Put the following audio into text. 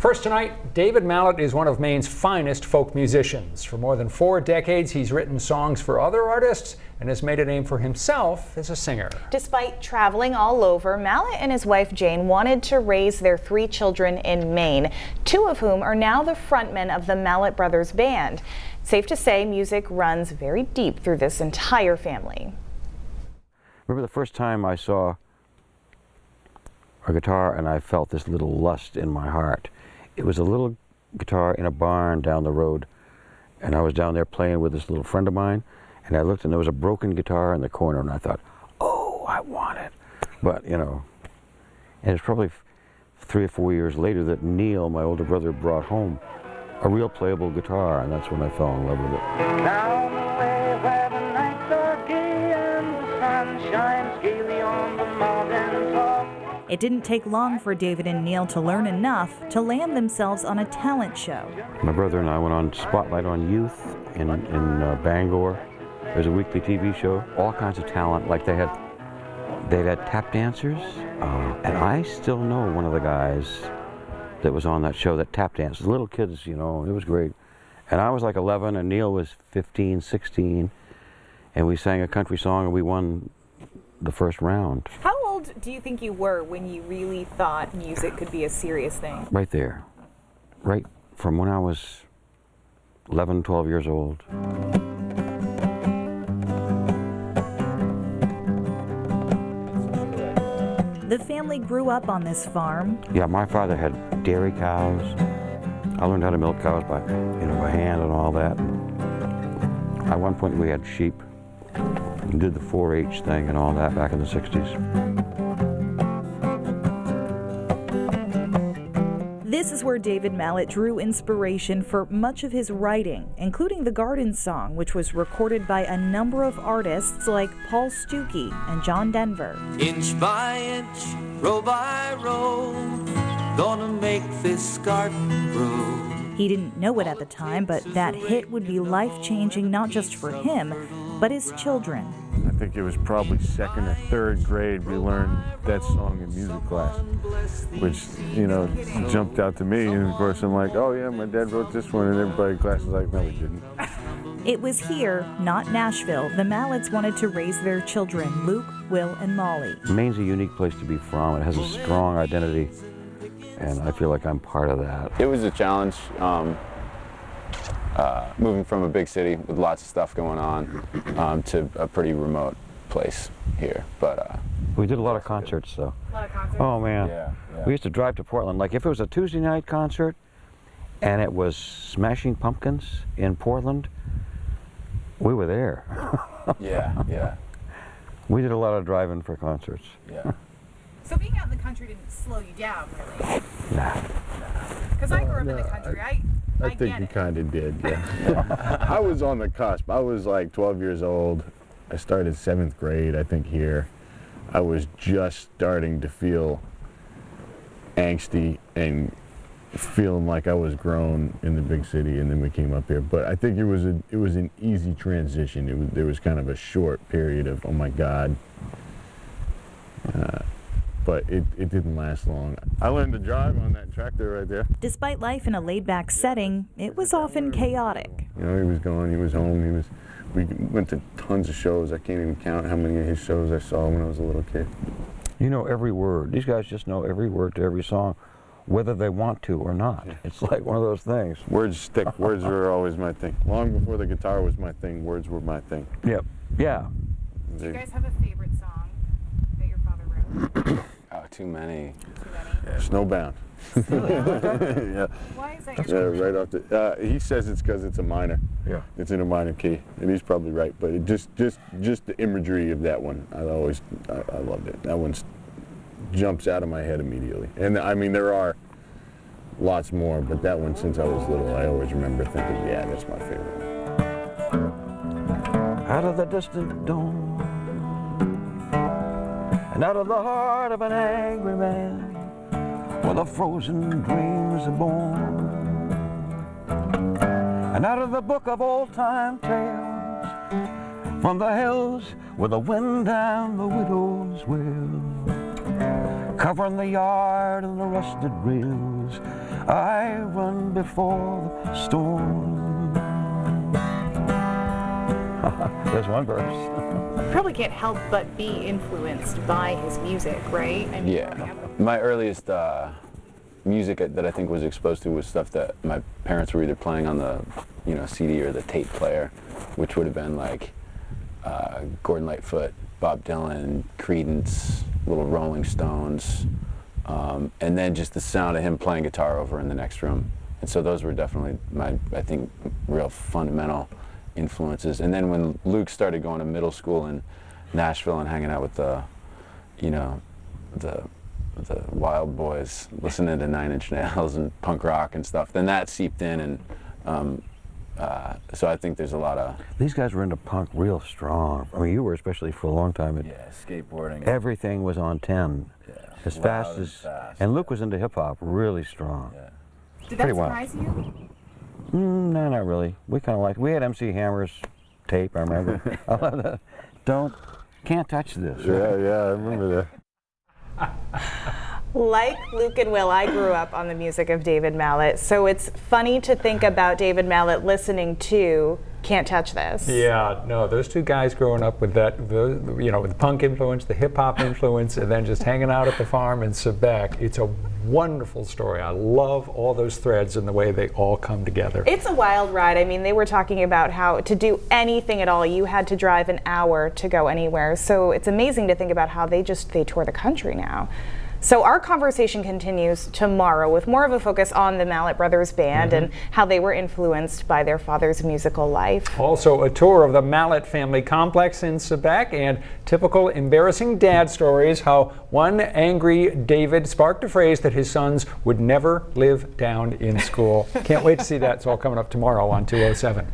First tonight, David Mallett is one of Maine's finest folk musicians. For more than 4 decades, he's written songs for other artists and has made a name for himself as a singer. Despite traveling all over, Mallett and his wife Jane wanted to raise their 3 children in Maine, 2 of whom are now the frontmen of the Mallett Brothers Band. Safe to say, music runs very deep through this entire family. Remember the first time I saw a guitar and I felt this little lust in my heart. It was a little guitar in a barn down the road, and I was down there playing with this little friend of mine, and I looked and there was a broken guitar in the corner, and I thought, oh, I want it. But, you know, and it's probably 3 or 4 years later that Neil, my older brother, brought home a real playable guitar, and that's when I fell in love with it. Down the way where the nights are gay and the sun shines gaily on the mountain top. It didn't take long for David and Neil to learn enough to land themselves on a talent show. My brother and I went on Spotlight on Youth in Bangor. There's a weekly TV show, all kinds of talent. Like they had tap dancers, and I still know one of the guys that was on that show that tap danced. Little kids, you know, it was great. And I was like 11 and Neil was 15, 16, and we sang a country song and we won the first round. How old do you think you were when you really thought music could be a serious thing? Right there. Right from when I was 11, 12 years old. The family grew up on this farm. Yeah, my father had dairy cows. I learned how to milk cows by hand and all that. At one point we had sheep. And did the 4-H thing and all that back in the 60s. This is where David Mallett drew inspiration for much of his writing, including the Garden Song, which was recorded by a number of artists like Paul Stuckey and John Denver. Inch by inch, row by row, gonna make this garden grow. He didn't know it at the time, but that hit would be life-changing not just for him, but his children. I think it was probably 2nd or 3rd grade we learned that song in music class, which, you know, jumped out to me. And of course I'm like, oh yeah, my dad wrote this one, and everybody in class was like, no, he didn't. It was here, not Nashville, the Malletts wanted to raise their children, Luke, Will, and Molly. Maine's a unique place to be from. It has a strong identity, and I feel like I'm part of that. It was a challenge, moving from a big city with lots of stuff going on to a pretty remote place here. But we did a lot of concerts, though. A lot of concerts? Oh, man. Yeah. We used to drive to Portland. Like, if it was a Tuesday night concert and it was Smashing Pumpkins in Portland, we were there. Yeah. We did a lot of driving for concerts. Yeah. So being out in the country didn't slow you down, really? Nah. Because I grew up in the country. I think you kind of did, yeah. I was on the cusp. I was like 12 years old. I started 7th grade, I think, here. I was just starting to feel angsty and feeling like I was grown in the big city, and then we came up here. But I think it was an easy transition. There was kind of a short period of, oh my God. But it didn't last long. I learned to drive on that tractor right there. Despite life in a laid-back setting, it was often chaotic. You know, he was gone, he was home, we went to tons of shows. I can't even count how many of his shows I saw when I was a little kid. You know every word. These guys just know every word to every song, whether they want to or not. Yeah. It's like one of those things. Words stick. Words were always my thing. Long before the guitar was my thing, words were my thing. Yep. Yeah. Do you guys have a favorite song that your father wrote? Oh, too many. Yeah, Snowbound. Yeah. Why is that? Yeah, right off the. He says it's because it's a minor. Yeah. It's in a minor key, and he's probably right. But it just the imagery of that one, I loved it. That one jumps out of my head immediately. And I mean, there are lots more, but that one, since I was little, I always remember thinking, yeah, that's my favorite one. Out of the distant dawn, and out of the heart of an angry man, where the frozen dreams are born, and out of the book of old-time tales, from the hills with the wind down the widow's well, covering the yard and the rusted rails I run before the storm. There's one verse. Probably can't help but be influenced by his music, right? I mean, Yeah. My earliest music that I think was exposed to was stuff that my parents were either playing on the CD or the tape player, which would have been like Gordon Lightfoot, Bob Dylan, Creedence, little Rolling Stones, and then just the sound of him playing guitar over in the next room. And so those were definitely my, I think, real fundamental influences. And then when Luke started going to middle school in Nashville and hanging out with the Wild Boys, listening to 9 Inch Nails and punk rock and stuff, then that seeped in, and so I think there's a lot of... These guys were into punk real strong. I mean, you were especially for a long time. Yeah, skateboarding. Everything was on 10. Yeah. As fast as... And Luke was into hip-hop really strong. Yeah. Did that surprise you? No, not really. We kind of liked... We had MC Hammer's tape, I remember. I love that. Can't touch this. Yeah, yeah, I remember that. Like Luke and Will, I grew up on the music of David Mallett, so it's funny to think about David Mallett listening to Can't Touch This. Yeah, no, those two guys growing up with that, with the punk influence, the hip hop influence, and then just hanging out at the farm in Sebec. It's a wonderful story. I love all those threads and the way they all come together. It's a wild ride. I mean, they were talking about how to do anything at all, you had to drive an hour to go anywhere. So it's amazing to think about how they tour the country now. So our conversation continues tomorrow with more of a focus on the Mallett Brothers Band and how they were influenced by their father's musical life. Also a tour of the Mallett family complex in Sebec and typical embarrassing dad stories, how one angry David sparked a phrase that his sons would never live down in school. Can't wait to see that. It's all coming up tomorrow on 207.